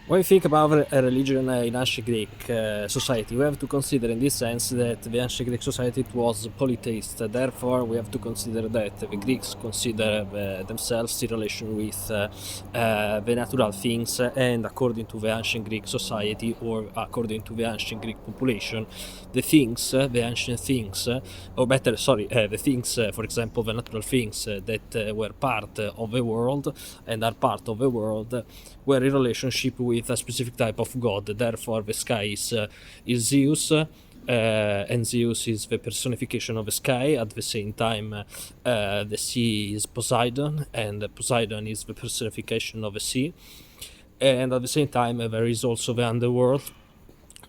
When you think about a religion in ancient Greek society, we have to consider in this sense that the ancient Greek society it was polytheist. Therefore, we have to consider that the Greeks consider themselves in relation with the natural things, and according to the ancient Greek society, or according to the ancient Greek population, the things, the ancient things, or better, sorry, the things, for example, the natural things that were part of the world and are part of the world, were in relationship with a specific type of god. Therefore, the sky is Zeus, and Zeus is the personification of the sky. At the same time, the sea is Poseidon, and Poseidon is the personification of the sea. And at the same time, there is also the underworld,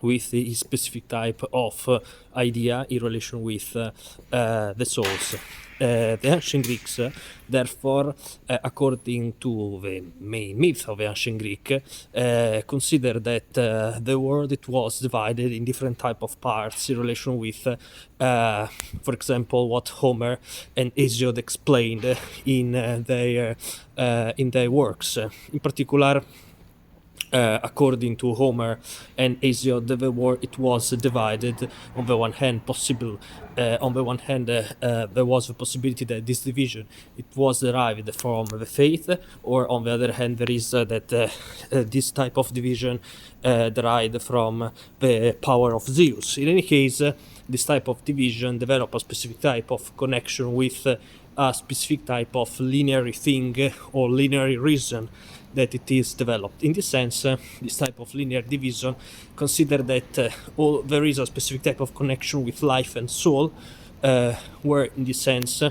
with the specific type of idea in relation with the souls. The ancient Greeks, therefore, according to the main myth of the ancient Greek, consider that the world it was divided in different type of parts in relation with, for example, what Homer and Hesiod explained in their works. In particular, according to Homer and Hesiod, the world it was divided. On the one hand, there was the possibility that this division it was derived from the faith, or on the other hand, there is that this type of division derived from the power of Zeus. In any case, this type of division developed a specific type of connection with a specific type of linear thing or linear reason that it is developed. In this sense, this type of linear division consider that there is a specific type of connection with life and soul, where in this sense,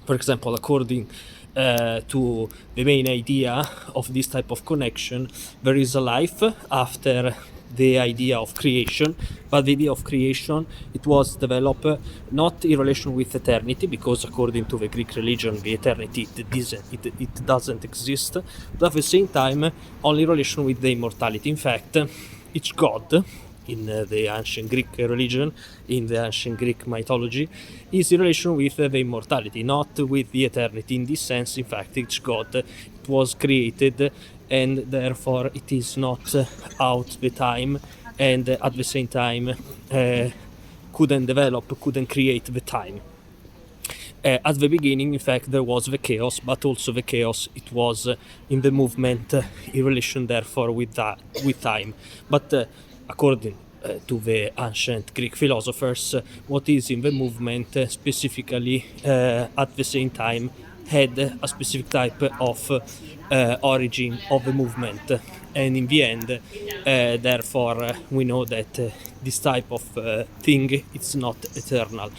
for example, according to the main idea of this type of connection, there is a life after the idea of creation, but the idea of creation it was developed not in relation with eternity, because according to the Greek religion the eternity it doesn't exist, but at the same time only in relation with the immortality. In fact, each god in the ancient Greek religion, in the ancient Greek mythology, is in relation with the immortality, not with the eternity. In this sense, in fact, each god it was created, and therefore it is not out the time, and at the same time couldn't create the time. At the beginning, in fact, there was the chaos, but also the chaos it was in the movement in relation therefore with time. But according to the ancient Greek philosophers, what is in the movement specifically at the same time had a specific type of origin of the movement, and in the end, therefore, we know that this type of thing it's not eternal.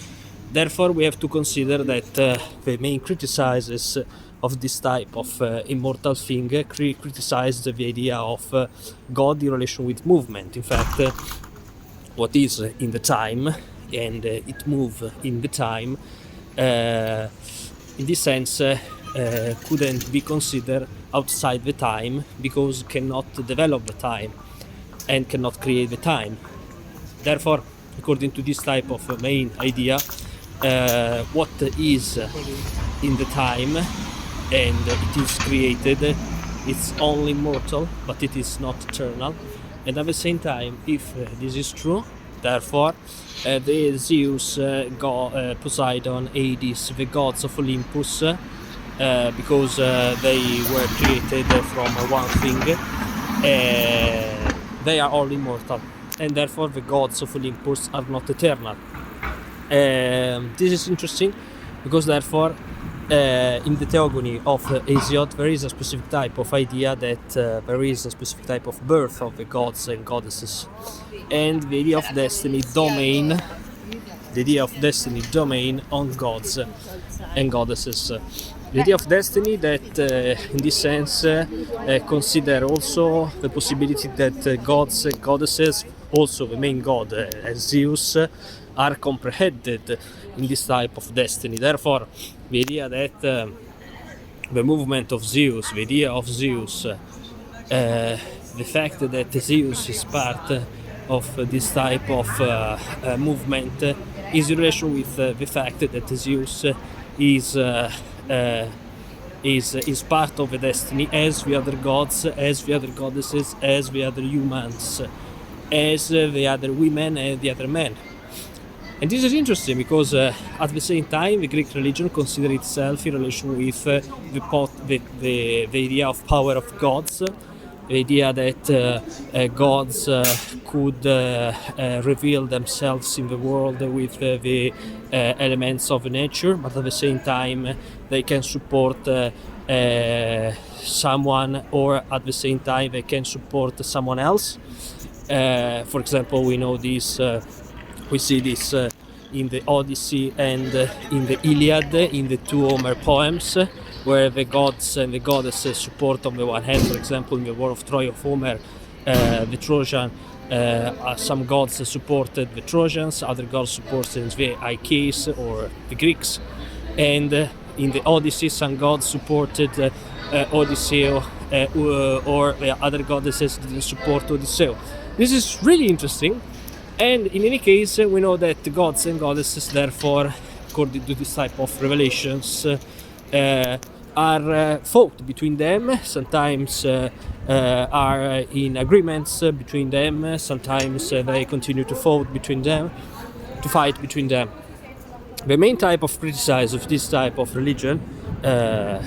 Therefore, we have to consider that the main criticizers of this type of immortal thing criticized the idea of God in relation with movement. In fact, what is in the time and it move in the time, in this sense, couldn't be considered outside the time, because cannot develop the time and cannot create the time. Therefore, according to this type of main idea, what is in the time and it is created, it's only mortal, but it is not eternal. And at the same time, if this is true, therefore the Zeus, Poseidon, Hades, the gods of Olympus, because they were created from one thing, they are all immortal, and therefore the gods of Olympus are not eternal. This is interesting because therefore in the theogony of Hesiod there is a specific type of idea that there is a specific type of birth of the gods and goddesses, and the idea of destiny domain on gods and goddesses. The idea of destiny that in this sense consider also the possibility that gods and goddesses, also the main god as Zeus, are comprehended in this type of destiny. Therefore, the idea that the movement of Zeus, the idea of Zeus, the fact that Zeus is part of this type of movement is in relation with the fact that Zeus is is part of a destiny, as the other gods, as the other goddesses, as the other humans, as the other women and the other men. And this is interesting because at the same time the Greek religion considered itself in relation with the idea of power of gods, the idea that gods could reveal themselves in the world with the elements of nature, but at the same time they can support someone, or at the same time they can support someone else. For example, we know this, we see this in the Odyssey and in the Iliad, in the two Homer poems, where the gods and the goddesses support on the one hand. For example, in the War of Troy of Homer, the Trojan, some gods supported the Trojans, other gods supported the Achaeans or the Greeks, and in the Odyssey some gods supported Odysseus, or the other goddesses didn't support Odysseus. This is really interesting, and in any case we know that the gods and goddesses, therefore, according to this type of revelations, are fought between them, sometimes are in agreements between them, sometimes they continue to fight between them. The main type of criticism of this type of religion, the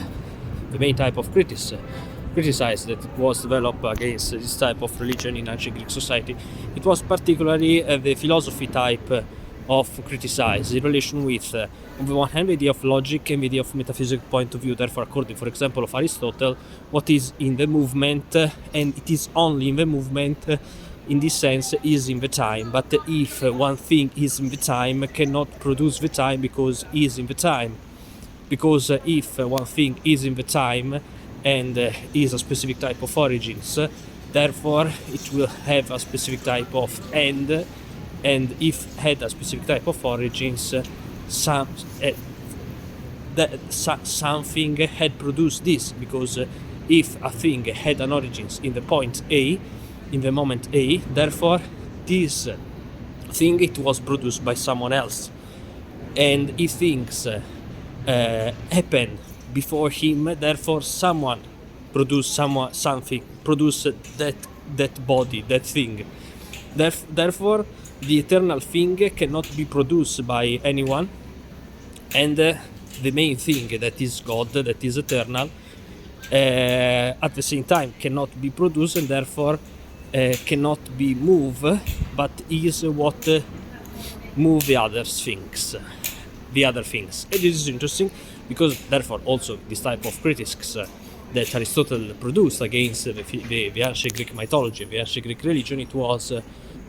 main type of criticize that was developed against this type of religion in ancient Greek society, it was particularly the philosophy type of criticize in relation with, on the one hand, the idea of logic and the idea of metaphysical point of view. Therefore, according, for example, of Aristotle, what is in the movement, and it is only in the movement, in this sense, is in the time. But if one thing is in the time, cannot produce the time because is in the time. Because if one thing is in the time and is a specific type of origins, therefore it will have a specific type of end, and if had a specific type of origins, something had produced this, because if a thing had an origins in the point A, in the moment A, therefore this thing it was produced by someone else, and if things happen before him, therefore someone produced something, produced that body, that thing. Therefore, the eternal thing cannot be produced by anyone, and the main thing, that is God, that is eternal, at the same time cannot be produced, and therefore cannot be moved, but is what move the other things. And this is interesting because, therefore, also this type of critics that Aristotle produced against the ancient Greek mythology, the ancient Greek religion, it was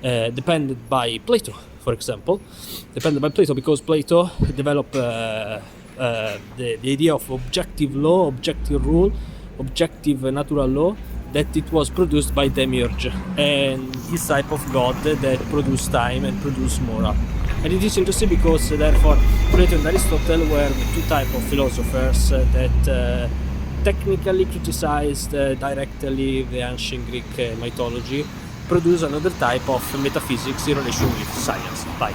depended by Plato, for example. Depended by Plato because Plato developed the idea of objective law, objective rule, objective natural law, that it was produced by Demiurge, and this type of god that produced time and produced moral. And it is interesting because, therefore, Plato and Aristotle were the two types of philosophers that technically criticized directly the ancient Greek mythology, produce another type of metaphysics in relation with science. Bye.